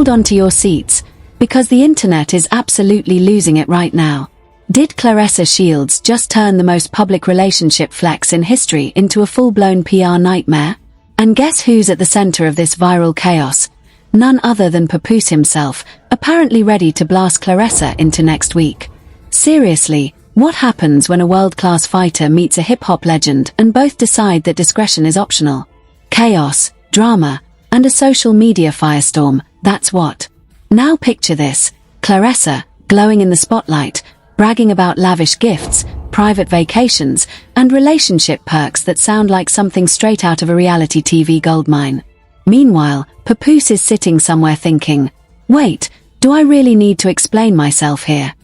hold on to your seats, because the internet is absolutely losing it right now. Did Claressa Shields just turn the most public relationship flex in history into a full-blown PR nightmare? And guess who's at the center of this viral chaos? None other than Papoose himself, apparently ready to blast Claressa into next week. Seriously, what happens when a world-class fighter meets a hip-hop legend and both decide that discretion is optional? Chaos, drama, and a social media firestorm, that's what. Now picture this: Claressa, glowing in the spotlight, bragging about lavish gifts, private vacations, and relationship perks that sound like something straight out of a reality TV goldmine. Meanwhile, Papoose is sitting somewhere thinking, wait, do I really need to explain myself here?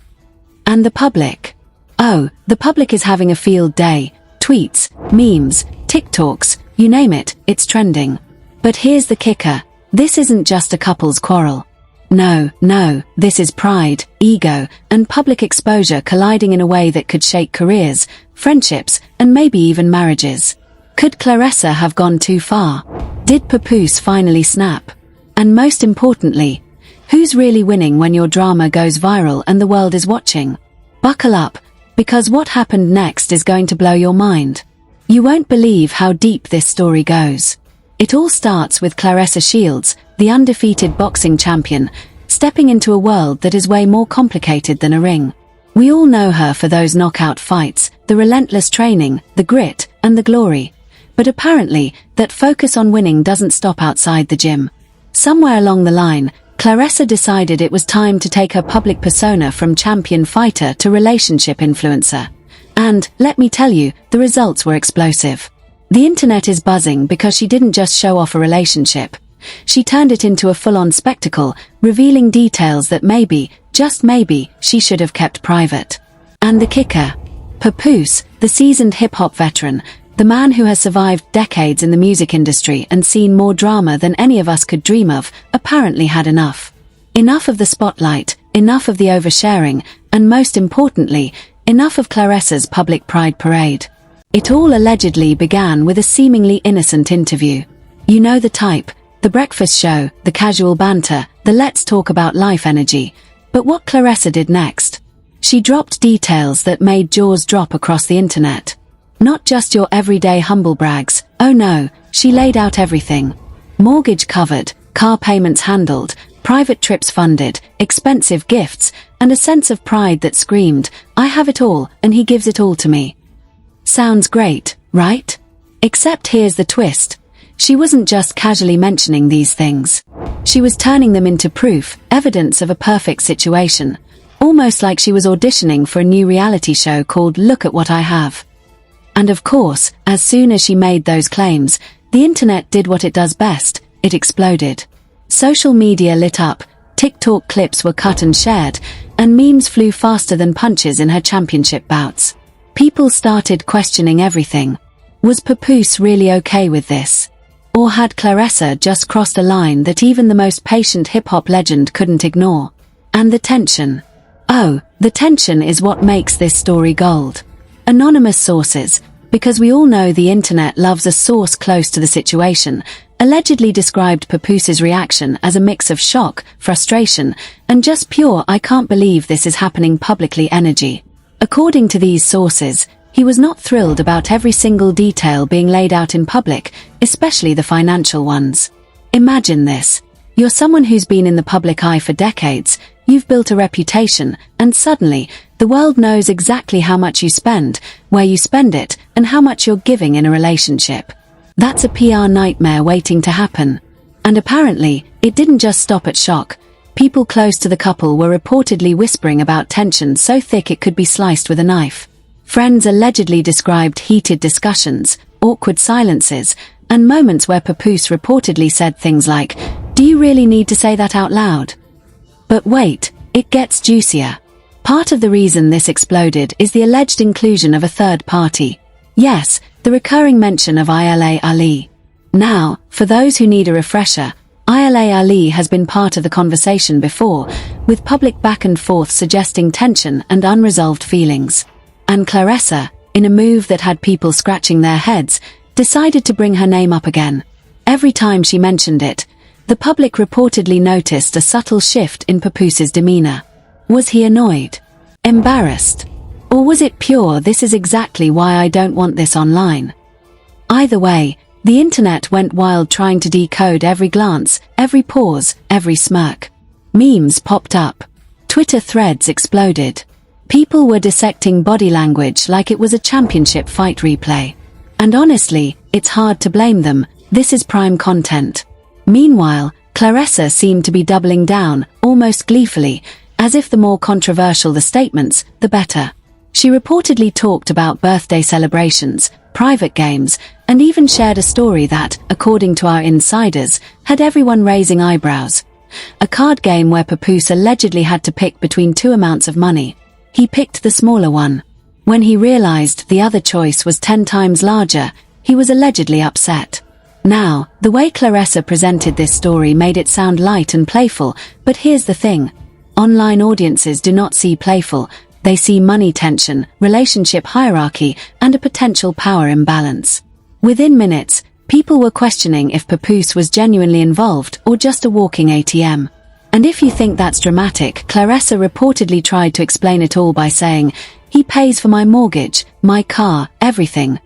And the public? Oh, the public is having a field day. Tweets, memes, TikToks, you name it, it's trending. But here's the kicker: this isn't just a couple's quarrel. No, this is pride, ego, and public exposure colliding in a way that could shake careers, friendships, and maybe even marriages. Could Claressa have gone too far? Did Papoose finally snap? And most importantly, who's really winning when your drama goes viral and the world is watching? Buckle up, because what happened next is going to blow your mind. You won't believe how deep this story goes. It all starts with Claressa Shields, the undefeated boxing champion, stepping into a world that is way more complicated than a ring. We all know her for those knockout fights, the relentless training, the grit, and the glory. But apparently, that focus on winning doesn't stop outside the gym. Somewhere along the line, Claressa decided it was time to take her public persona from champion fighter to relationship influencer. And, let me tell you, the results were explosive. The internet is buzzing because she didn't just show off a relationship. She turned it into a full-on spectacle, revealing details that maybe, just maybe, she should have kept private. And the kicker: Papoose, the seasoned hip-hop veteran, the man who has survived decades in the music industry and seen more drama than any of us could dream of, apparently had enough. Enough of the spotlight, enough of the oversharing, and most importantly, enough of Claressa's public pride parade. It all allegedly began with a seemingly innocent interview. You know the type: the breakfast show, the casual banter, the let's talk about life energy. But what Claressa did next? She dropped details that made jaws drop across the internet. Not just your everyday humble brags. Oh no, she laid out everything. Mortgage covered, car payments handled, private trips funded, expensive gifts, and a sense of pride that screamed, I have it all, and he gives it all to me. Sounds great, right? Except here's the twist. She wasn't just casually mentioning these things. She was turning them into proof, evidence of a perfect situation. Almost like she was auditioning for a new reality show called Look at What I Have. And of course, as soon as she made those claims, the internet did what it does best: it exploded. Social media lit up, TikTok clips were cut and shared, and memes flew faster than punches in her championship bouts. People started questioning everything. Was Papoose really okay with this? Or had Claressa just crossed a line that even the most patient hip-hop legend couldn't ignore? And the tension. Oh, the tension is what makes this story gold. Anonymous sources, because we all know the internet loves a source close to the situation, allegedly described Papoose's reaction as a mix of shock, frustration, and just pure I can't believe this is happening publicly energy. According to these sources, he was not thrilled about every single detail being laid out in public, especially the financial ones. Imagine this. You're someone who's been in the public eye for decades, you've built a reputation, and suddenly, the world knows exactly how much you spend, where you spend it, and how much you're giving in a relationship. That's a PR nightmare waiting to happen. And apparently, it didn't just stop at shock. People close to the couple were reportedly whispering about tension so thick it could be sliced with a knife. Friends allegedly described heated discussions, awkward silences, and moments where Papoose reportedly said things like, "Do you really need to say that out loud?" But wait, it gets juicier. Part of the reason this exploded is the alleged inclusion of a third party. Yes, the recurring mention of Ila Ali. Now, for those who need a refresher, Ila Ali has been part of the conversation before, with public back and forth suggesting tension and unresolved feelings. And Claressa, in a move that had people scratching their heads, decided to bring her name up again. Every time she mentioned it, The public reportedly noticed a subtle shift in Papoose's demeanor. Was he annoyed? Embarrassed? Or was it pure "this is exactly why I don't want this online"? Either way, the internet went wild trying to decode every glance, every pause, every smirk. Memes popped up. Twitter threads exploded. People were dissecting body language like it was a championship fight replay. And honestly, it's hard to blame them. This is prime content. Meanwhile, Claressa seemed to be doubling down, almost gleefully, as if the more controversial the statements, the better. She reportedly talked about birthday celebrations, private games, and even shared a story that, according to our insiders, had everyone raising eyebrows. A card game where Papoose allegedly had to pick between two amounts of money. He picked the smaller one. When he realized the other choice was 10 times larger, he was allegedly upset. Now, the way Claressa presented this story made it sound light and playful, but here's the thing. Online audiences do not see playful, they see money tension, relationship hierarchy, and a potential power imbalance. Within minutes, people were questioning if Papoose was genuinely involved or just a walking ATM. And if you think that's dramatic, Claressa reportedly tried to explain it all by saying, "He pays for my mortgage, my car, everything."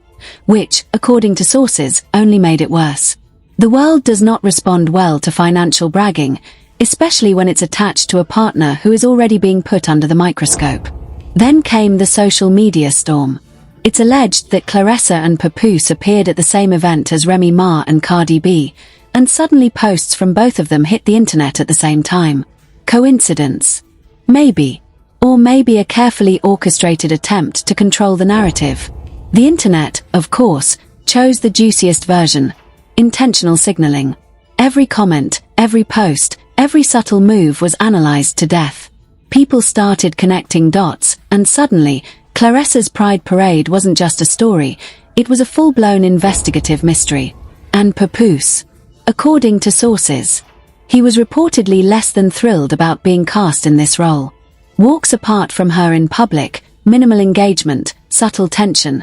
Which, according to sources, only made it worse. The world does not respond well to financial bragging, especially when it's attached to a partner who is already being put under the microscope. Then came the social media storm. It's alleged that Claressa and Papoose appeared at the same event as Remy Ma and Cardi B, and suddenly posts from both of them hit the internet at the same time. Coincidence? Maybe. Or maybe a carefully orchestrated attempt to control the narrative. The internet, of course, chose the juiciest version. Intentional signaling. Every comment, every post, every subtle move was analyzed to death. People started connecting dots, and suddenly, Claressa's Pride Parade wasn't just a story, it was a full-blown investigative mystery. And Papoose? According to sources, he was reportedly less than thrilled about being cast in this role. Walks apart from her in public, minimal engagement, subtle tension.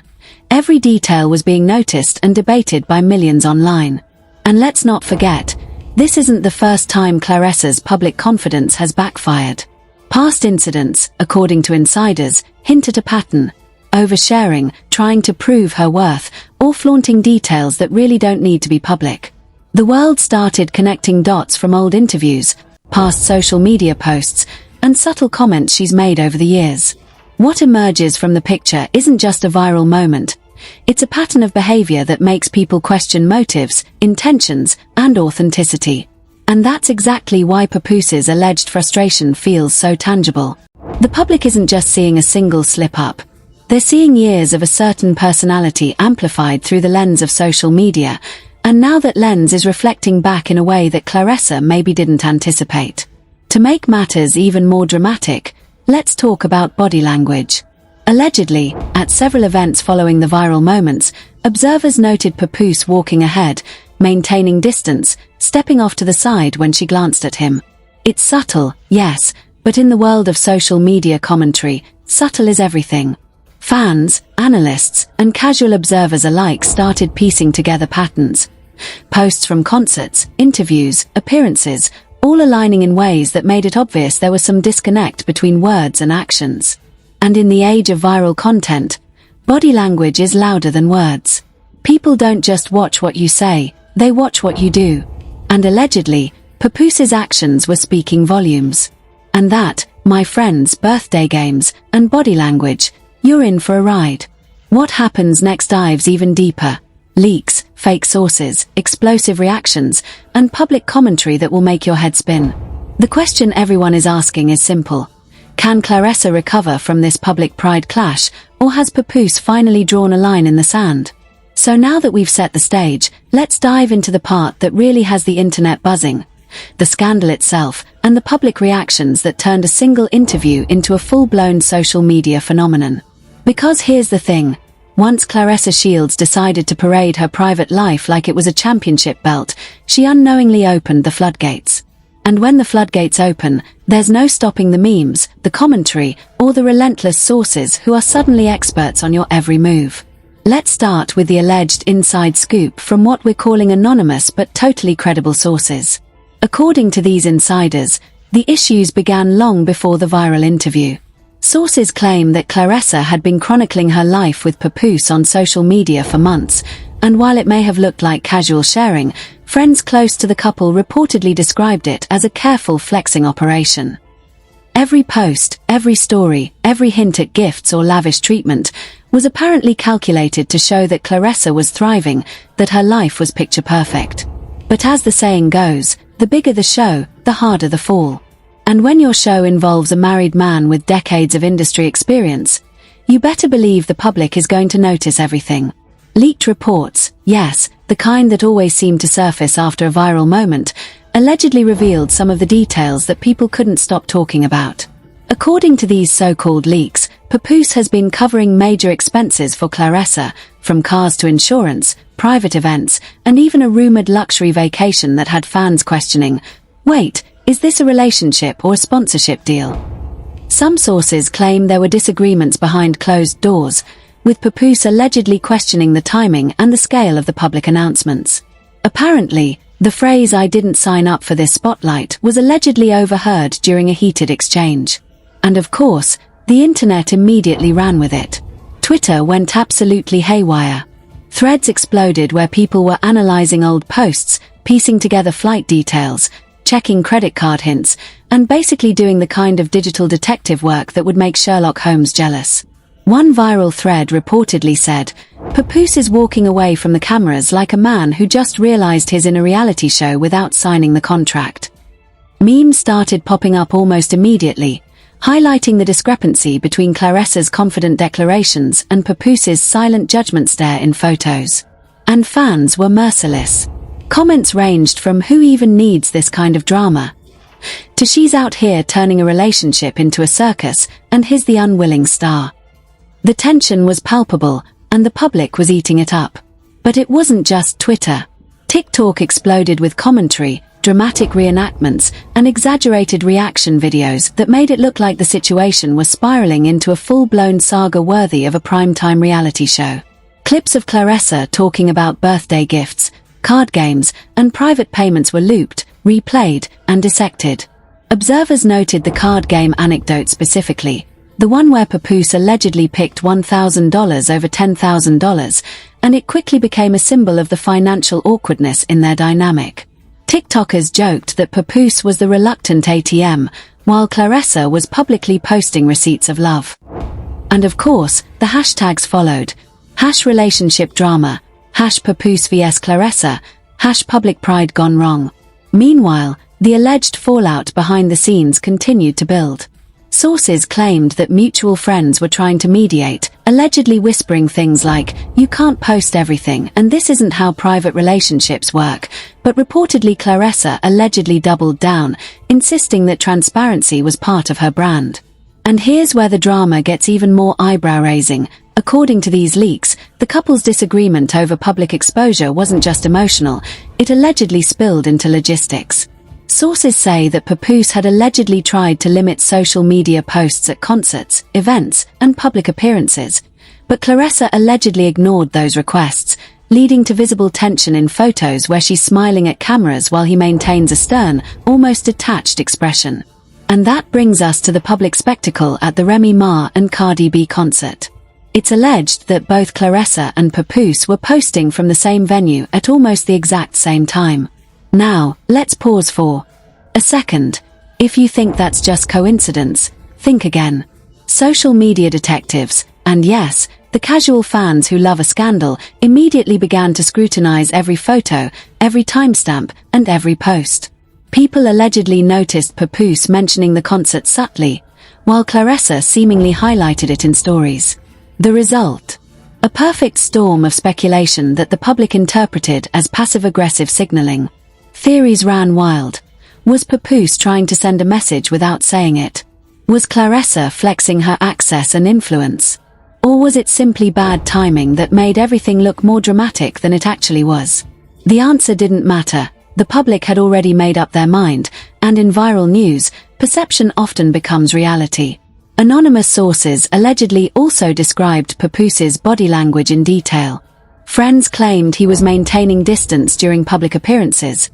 Every detail was being noticed and debated by millions online. And let's not forget, this isn't the first time Claressa's public confidence has backfired. Past incidents, according to insiders, hint at a pattern. Oversharing, trying to prove her worth, or flaunting details that really don't need to be public. The world started connecting dots from old interviews, past social media posts, and subtle comments she's made over the years. What emerges from the picture isn't just a viral moment. It's a pattern of behavior that makes people question motives, intentions, and authenticity. And that's exactly why Papoose's alleged frustration feels so tangible. The public isn't just seeing a single slip-up. They're seeing years of a certain personality amplified through the lens of social media, and now that lens is reflecting back in a way that Claressa maybe didn't anticipate. To make matters even more dramatic, let's talk about body language. Allegedly, at several events following the viral moments, observers noted Papoose walking ahead, maintaining distance, stepping off to the side when she glanced at him. It's subtle, yes, but in the world of social media commentary, subtle is everything. Fans, analysts, and casual observers alike started piecing together patterns. Posts from concerts, interviews, appearances, all aligning in ways that made it obvious there was some disconnect between words and actions. And in the age of viral content, body language is louder than words. People don't just watch what you say, they watch what you do. And allegedly, Papoose's actions were speaking volumes. And that, my friends, birthday games, and body language, you're in for a ride. What happens next dives even deeper. Leaks, fake sources, explosive reactions, and public commentary that will make your head spin. The question everyone is asking is simple. Can Claressa recover from this public pride clash, or has Papoose finally drawn a line in the sand? So now that we've set the stage, let's dive into the part that really has the internet buzzing. The scandal itself, and the public reactions that turned a single interview into a full-blown social media phenomenon. Because here's the thing. Once Claressa Shields decided to parade her private life like it was a championship belt, she unknowingly opened the floodgates. And when the floodgates open, there's no stopping the memes, the commentary, or the relentless sources who are suddenly experts on your every move. Let's start with the alleged inside scoop from what we're calling anonymous but totally credible sources. According to these insiders, the issues began long before the viral interview. Sources claim that Claressa had been chronicling her life with Papoose on social media for months, and while it may have looked like casual sharing, friends close to the couple reportedly described it as a careful flexing operation. Every post, every story, every hint at gifts or lavish treatment was apparently calculated to show that Claressa was thriving, that her life was picture perfect. But as the saying goes, the bigger the show, the harder the fall. And when your show involves a married man with decades of industry experience, you better believe the public is going to notice everything. Leaked reports, yes, the kind that always seem to surface after a viral moment, allegedly revealed some of the details that people couldn't stop talking about. According to these so-called leaks, Papoose has been covering major expenses for Claressa, from cars to insurance, private events, and even a rumored luxury vacation that had fans questioning, wait, is this a relationship or a sponsorship deal? Some sources claim there were disagreements behind closed doors, with Papoose allegedly questioning the timing and the scale of the public announcements. Apparently, the phrase "I didn't sign up for this spotlight" was allegedly overheard during a heated exchange. And of course, the internet immediately ran with it. Twitter went absolutely haywire. Threads exploded where people were analyzing old posts, piecing together flight details, checking credit card hints, and basically doing the kind of digital detective work that would make Sherlock Holmes jealous. One viral thread reportedly said, "Papoose is walking away from the cameras like a man who just realized he's in a reality show without signing the contract." Memes started popping up almost immediately, highlighting the discrepancy between Claressa's confident declarations and Papoose's silent judgment stare in photos. And fans were merciless. Comments ranged from "who even needs this kind of drama?" to "she's out here turning a relationship into a circus, and he's the unwilling star." The tension was palpable, and the public was eating it up. But it wasn't just Twitter. TikTok exploded with commentary, dramatic reenactments, and exaggerated reaction videos that made it look like the situation was spiraling into a full-blown saga worthy of a primetime reality show. Clips of Claressa talking about birthday gifts, card games, and private payments were looped, replayed, and dissected. Observers noted the card game anecdote specifically, the one where Papoose allegedly picked $1,000 over $10,000, and it quickly became a symbol of the financial awkwardness in their dynamic. TikTokers joked that Papoose was the reluctant ATM, while Claressa was publicly posting receipts of love. And of course, the hashtags followed. #relationship drama, #Papoose vs Claressa, #public pride gone wrong. Meanwhile, the alleged fallout behind the scenes continued to build. Sources claimed that mutual friends were trying to mediate, allegedly whispering things like, "You can't post everything and this isn't how private relationships work," but reportedly Claressa allegedly doubled down, insisting that transparency was part of her brand. And here's where the drama gets even more eyebrow-raising. According to these leaks, the couple's disagreement over public exposure wasn't just emotional, it allegedly spilled into logistics. Sources say that Papoose had allegedly tried to limit social media posts at concerts, events, and public appearances, but Claressa allegedly ignored those requests, leading to visible tension in photos where she's smiling at cameras while he maintains a stern, almost detached expression. And that brings us to the public spectacle at the Remy Ma and Cardi B concert. It's alleged that both Claressa and Papoose were posting from the same venue at almost the exact same time. Now, let's pause for a second. If you think that's just coincidence, think again. Social media detectives, and yes, the casual fans who love a scandal, immediately began to scrutinize every photo, every timestamp, and every post. People allegedly noticed Papoose mentioning the concert subtly, while Claressa seemingly highlighted it in stories. The result? A perfect storm of speculation that the public interpreted as passive-aggressive signaling. Theories ran wild. Was Papoose trying to send a message without saying it? Was Claressa flexing her access and influence? Or was it simply bad timing that made everything look more dramatic than it actually was? The answer didn't matter. The public had already made up their mind, and in viral news, perception often becomes reality. Anonymous sources allegedly also described Papoose's body language in detail. Friends claimed he was maintaining distance during public appearances,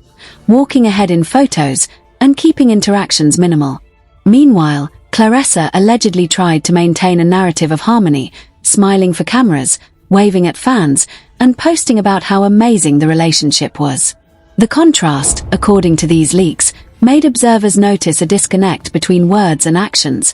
walking ahead in photos and keeping interactions minimal. Meanwhile, Claressa allegedly tried to maintain a narrative of harmony, smiling for cameras, waving at fans, and posting about how amazing the relationship was. The contrast, according to these leaks, made observers notice a disconnect between words and actions,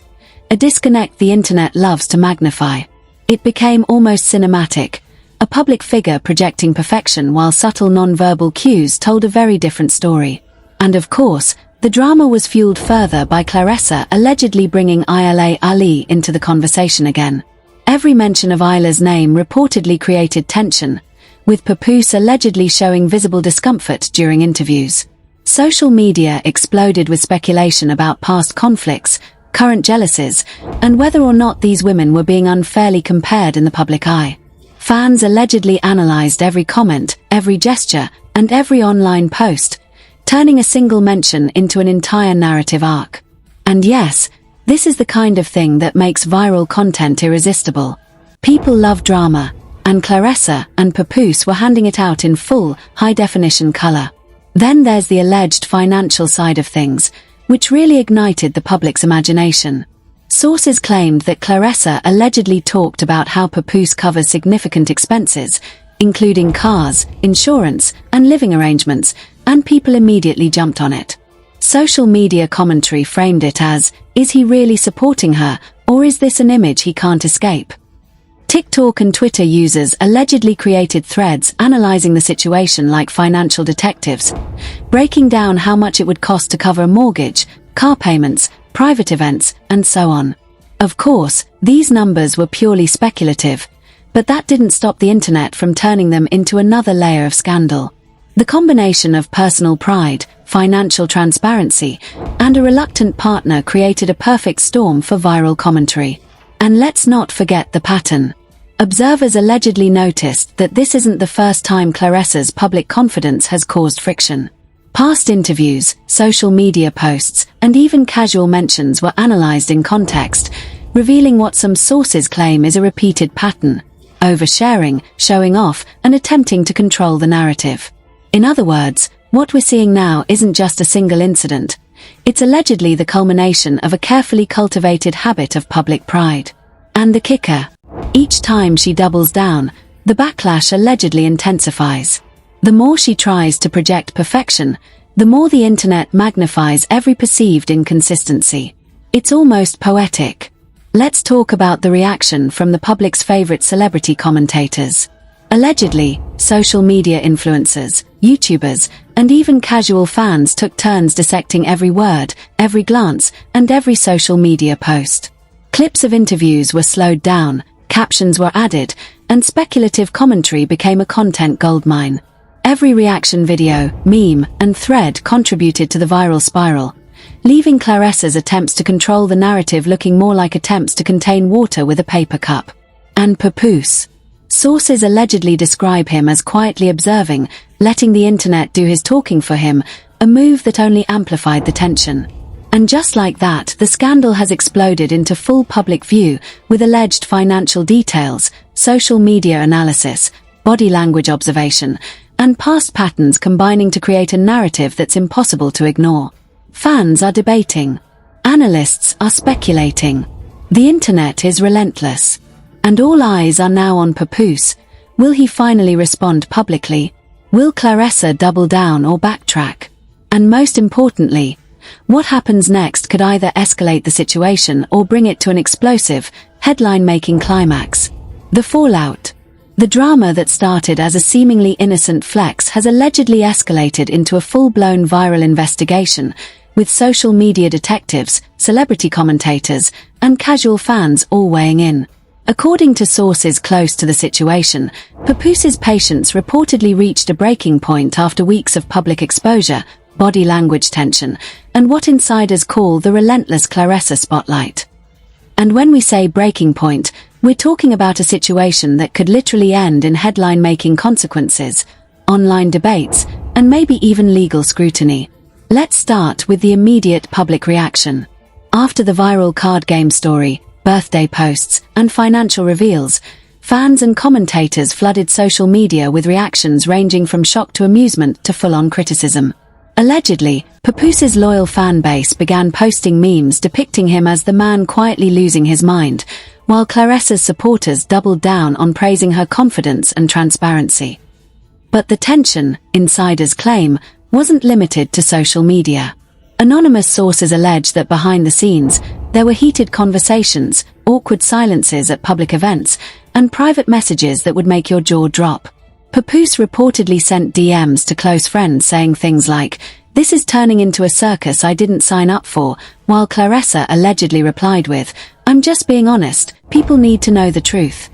a disconnect the internet loves to magnify. It became almost cinematic, a public figure projecting perfection while subtle non-verbal cues told a very different story. And of course, the drama was fueled further by Claressa allegedly bringing Isla Ali into the conversation again. Every mention of Isla's name reportedly created tension, with Papoose allegedly showing visible discomfort during interviews. Social media exploded with speculation about past conflicts, current jealousies, and whether or not these women were being unfairly compared in the public eye. Fans allegedly analyzed every comment, every gesture, and every online post, turning a single mention into an entire narrative arc. And yes, this is the kind of thing that makes viral content irresistible. People love drama, and Claressa and Papoose were handing it out in full, high-definition color. Then there's the alleged financial side of things, which really ignited the public's imagination. Sources claimed that Claressa allegedly talked about how Papoose covers significant expenses, including cars, insurance, and living arrangements, and people immediately jumped on it. Social media commentary framed it as, is he really supporting her, or is this an image he can't escape? TikTok and Twitter users allegedly created threads analyzing the situation like financial detectives, breaking down how much it would cost to cover a mortgage, car payments, private events, and so on. Of course, these numbers were purely speculative, but that didn't stop the internet from turning them into another layer of scandal. The combination of personal pride, financial transparency, and a reluctant partner created a perfect storm for viral commentary. And let's not forget the pattern. Observers allegedly noticed that this isn't the first time Claressa's public confidence has caused friction. Past interviews, social media posts, and even casual mentions were analyzed in context, revealing what some sources claim is a repeated pattern: oversharing, showing off, and attempting to control the narrative. In other words, what we're seeing now isn't just a single incident. It's allegedly the culmination of a carefully cultivated habit of public pride. And the kicker: each time she doubles down, the backlash allegedly intensifies. The more she tries to project perfection, the more the internet magnifies every perceived inconsistency. It's almost poetic. Let's talk about the reaction from the public's favorite celebrity commentators. Allegedly, social media influencers, YouTubers, and even casual fans took turns dissecting every word, every glance, and every social media post. Clips of interviews were slowed down, captions were added, and speculative commentary became a content goldmine. Every reaction video, meme, and thread contributed to the viral spiral, leaving Claressa's attempts to control the narrative looking more like attempts to contain water with a paper cup. And Papoose. Sources allegedly describe him as quietly observing, letting the internet do his talking for him, a move that only amplified the tension. And just like that, the scandal has exploded into full public view, with alleged financial details, social media analysis, body language observation, and past patterns combining to create a narrative that's impossible to ignore. Fans are debating. Analysts are speculating. The internet is relentless. And all eyes are now on Papoose. Will he finally respond publicly? Will Claressa double down or backtrack? And most importantly, what happens next could either escalate the situation or bring it to an explosive, headline-making climax. The fallout. The drama that started as a seemingly innocent flex has allegedly escalated into a full-blown viral investigation, with social media detectives, celebrity commentators, and casual fans all weighing in. According to sources close to the situation, Papoose's patience reportedly reached a breaking point after weeks of public exposure, body language tension, and what insiders call the relentless Claressa spotlight. And when we say breaking point, we're talking about a situation that could literally end in headline-making consequences, online debates, and maybe even legal scrutiny. Let's start with the immediate public reaction. After the viral card game story, birthday posts, and financial reveals, fans and commentators flooded social media with reactions ranging from shock to amusement to full-on criticism. Allegedly, Papoose's loyal fan base began posting memes depicting him as the man quietly losing his mind, while Claressa's supporters doubled down on praising her confidence and transparency. But the tension, insiders claim, wasn't limited to social media. Anonymous sources allege that behind the scenes, there were heated conversations, awkward silences at public events, and private messages that would make your jaw drop. Papoose reportedly sent DMs to close friends saying things like, "This is turning into a circus I didn't sign up for," while Claressa allegedly replied with, "I'm just being honest, people need to know the truth."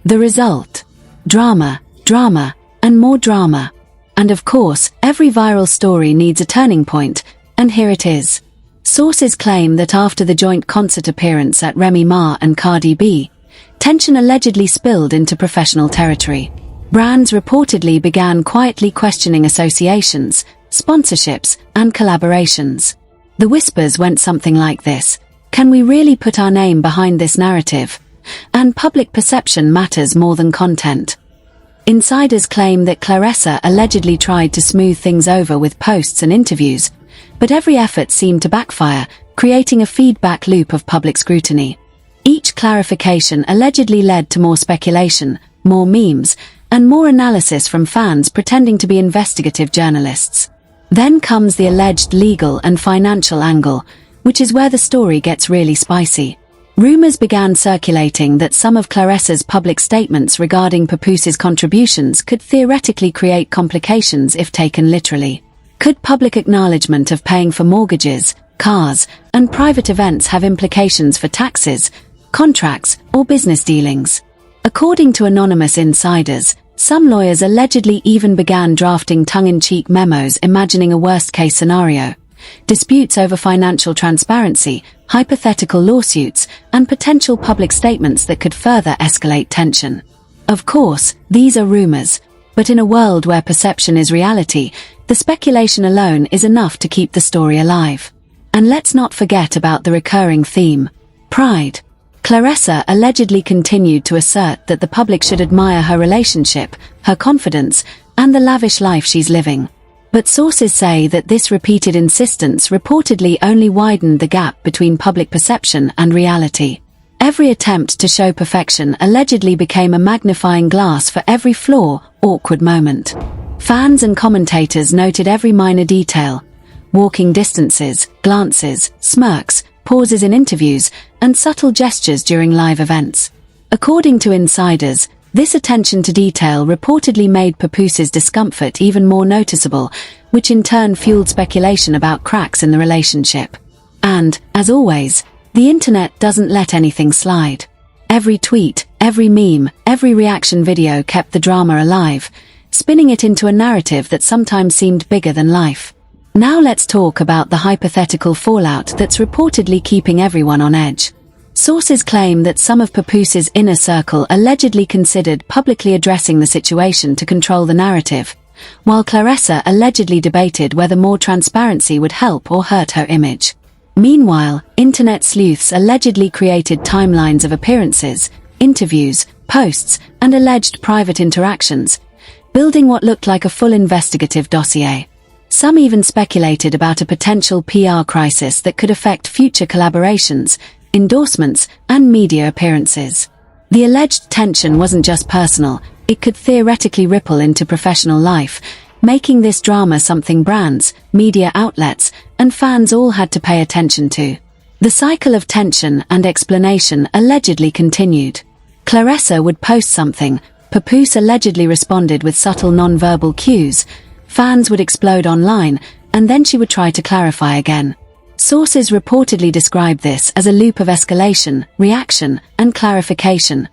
The result? Drama, drama, and more drama. And of course, every viral story needs a turning point, and here it is. Sources claim that after the joint concert appearance at Remy Ma and Cardi B, tension allegedly spilled into professional territory. Brands reportedly began quietly questioning associations, sponsorships, and collaborations. The whispers went something like this: "Can we really put our name behind this narrative?" And public perception matters more than content. Insiders claim that Claressa allegedly tried to smooth things over with posts and interviews, but every effort seemed to backfire, creating a feedback loop of public scrutiny. Each clarification allegedly led to more speculation, more memes, and more analysis from fans pretending to be investigative journalists. Then comes the alleged legal and financial angle, which is where the story gets really spicy. Rumors began circulating that some of Claressa's public statements regarding Papoose's contributions could theoretically create complications if taken literally. Could public acknowledgement of paying for mortgages, cars, and private events have implications for taxes, contracts, or business dealings? According to anonymous insiders, some lawyers allegedly even began drafting tongue-in-cheek memos imagining a worst-case scenario: disputes over financial transparency, hypothetical lawsuits, and potential public statements that could further escalate tension. Of course, these are rumors, but in a world where perception is reality, the speculation alone is enough to keep the story alive. And let's not forget about the recurring theme: pride. Claressa allegedly continued to assert that the public should admire her relationship, her confidence, and the lavish life she's living. But sources say that this repeated insistence reportedly only widened the gap between public perception and reality. Every attempt to show perfection allegedly became a magnifying glass for every flaw, awkward moment. Fans and commentators noted every minor detail: walking distances, glances, smirks, pauses in interviews, and subtle gestures during live events. According to insiders, this attention to detail reportedly made Papoose's discomfort even more noticeable, which in turn fueled speculation about cracks in the relationship. And, as always, the internet doesn't let anything slide. Every tweet, every meme, every reaction video kept the drama alive, spinning it into a narrative that sometimes seemed bigger than life. Now let's talk about the hypothetical fallout that's reportedly keeping everyone on edge. Sources claim that some of Papoose's inner circle allegedly considered publicly addressing the situation to control the narrative, while Claressa allegedly debated whether more transparency would help or hurt her image. Meanwhile, internet sleuths allegedly created timelines of appearances, interviews, posts, and alleged private interactions, building what looked like a full investigative dossier. Some even speculated about a potential PR crisis that could affect future collaborations, endorsements, and media appearances. The alleged tension wasn't just personal, it could theoretically ripple into professional life, making this drama something brands, media outlets, and fans all had to pay attention to. The cycle of tension and explanation allegedly continued. Claressa would post something, Papoose allegedly responded with subtle non-verbal cues, fans would explode online, and then she would try to clarify again. Sources reportedly describe this as a loop of escalation, reaction, and clarification,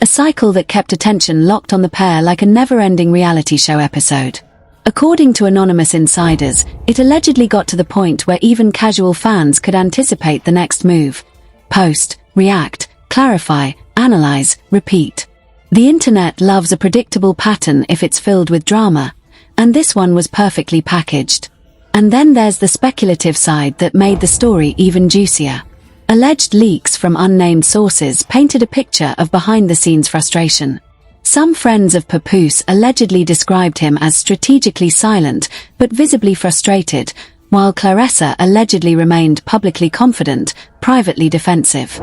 a cycle that kept attention locked on the pair like a never-ending reality show episode. According to anonymous insiders, it allegedly got to the point where even casual fans could anticipate the next move: post, react, clarify, analyze, repeat. The internet loves a predictable pattern if it's filled with drama, and this one was perfectly packaged. And then there's the speculative side that made the story even juicier. Alleged leaks from unnamed sources painted a picture of behind-the-scenes frustration. Some friends of Papoose allegedly described him as strategically silent, but visibly frustrated, while Claressa allegedly remained publicly confident, privately defensive.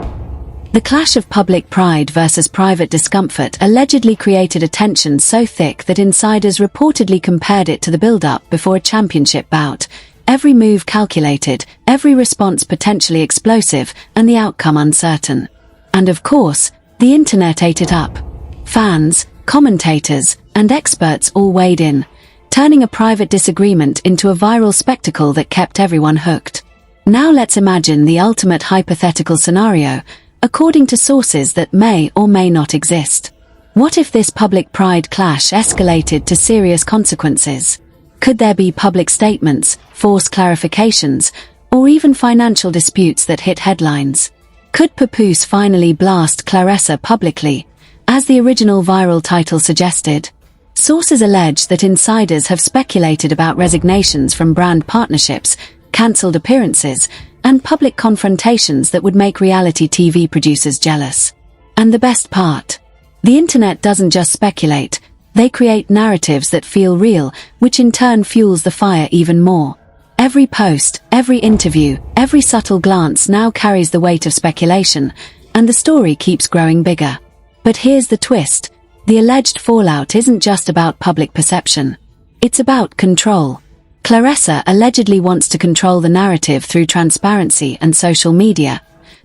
The clash of public pride versus private discomfort allegedly created a tension so thick that insiders reportedly compared it to the build-up before a championship bout, every move calculated, every response potentially explosive, and the outcome uncertain. And of course, the internet ate it up. Fans, commentators, and experts all weighed in, turning a private disagreement into a viral spectacle that kept everyone hooked. Now let's imagine the ultimate hypothetical scenario, according to sources that may or may not exist. What if this public pride clash escalated to serious consequences? Could there be public statements, forced clarifications, or even financial disputes that hit headlines? Could Papoose finally blast Claressa publicly, as the original viral title suggested? Sources allege that insiders have speculated about resignations from brand partnerships, cancelled appearances, and public confrontations that would make reality TV producers jealous. And the best part? The internet doesn't just speculate, they create narratives that feel real, which in turn fuels the fire even more. Every post, every interview, every subtle glance now carries the weight of speculation, and the story keeps growing bigger. But here's the twist: the alleged fallout isn't just about public perception. It's about control. Claressa allegedly wants to control the narrative through transparency and social media.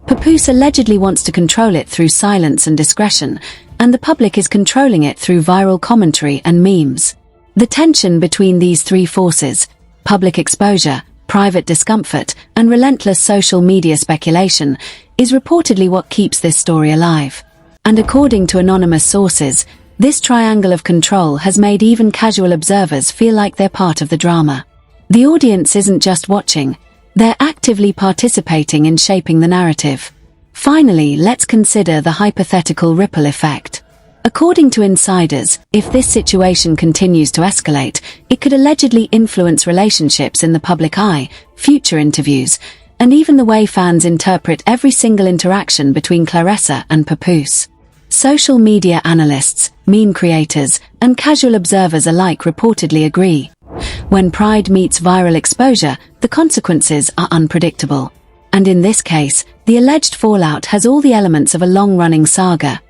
Papoose allegedly wants to control it through silence and discretion, and the public is controlling it through viral commentary and memes. The tension between these three forces, public exposure, private discomfort, and relentless social media speculation, is reportedly what keeps this story alive. And according to anonymous sources, this triangle of control has made even casual observers feel like they're part of the drama. The audience isn't just watching, they're actively participating in shaping the narrative. Finally, let's consider the hypothetical ripple effect. According to insiders, if this situation continues to escalate, it could allegedly influence relationships in the public eye, future interviews, and even the way fans interpret every single interaction between Claressa and Papoose. Social media analysts, meme creators, and casual observers alike reportedly agree. When pride meets viral exposure, the consequences are unpredictable. And in this case, the alleged fallout has all the elements of a long-running saga.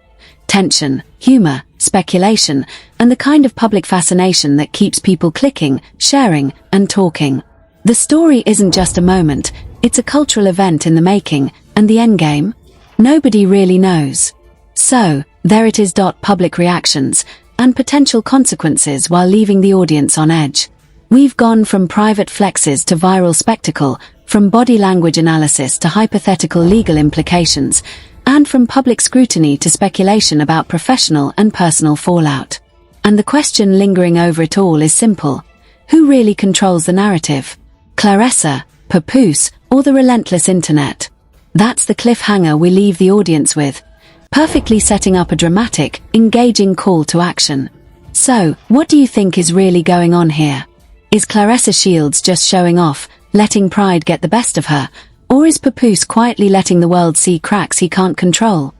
Tension, humor, speculation, and the kind of public fascination that keeps people clicking, sharing, and talking. The story isn't just a moment, it's a cultural event in the making, and the endgame? Nobody really knows. So, there it is. Public reactions, and potential consequences while leaving the audience on edge. We've gone from private flexes to viral spectacle, from body language analysis to hypothetical legal implications, and from public scrutiny to speculation about professional and personal fallout. And the question lingering over it all is simple: who really controls the narrative? Claressa, Papoose, or the relentless internet? That's the cliffhanger we leave the audience with, perfectly setting up a dramatic, engaging call to action. So, what do you think is really going on here? Is Claressa Shields just showing off, letting pride get the best of her, or is Papoose quietly letting the world see cracks he can't control?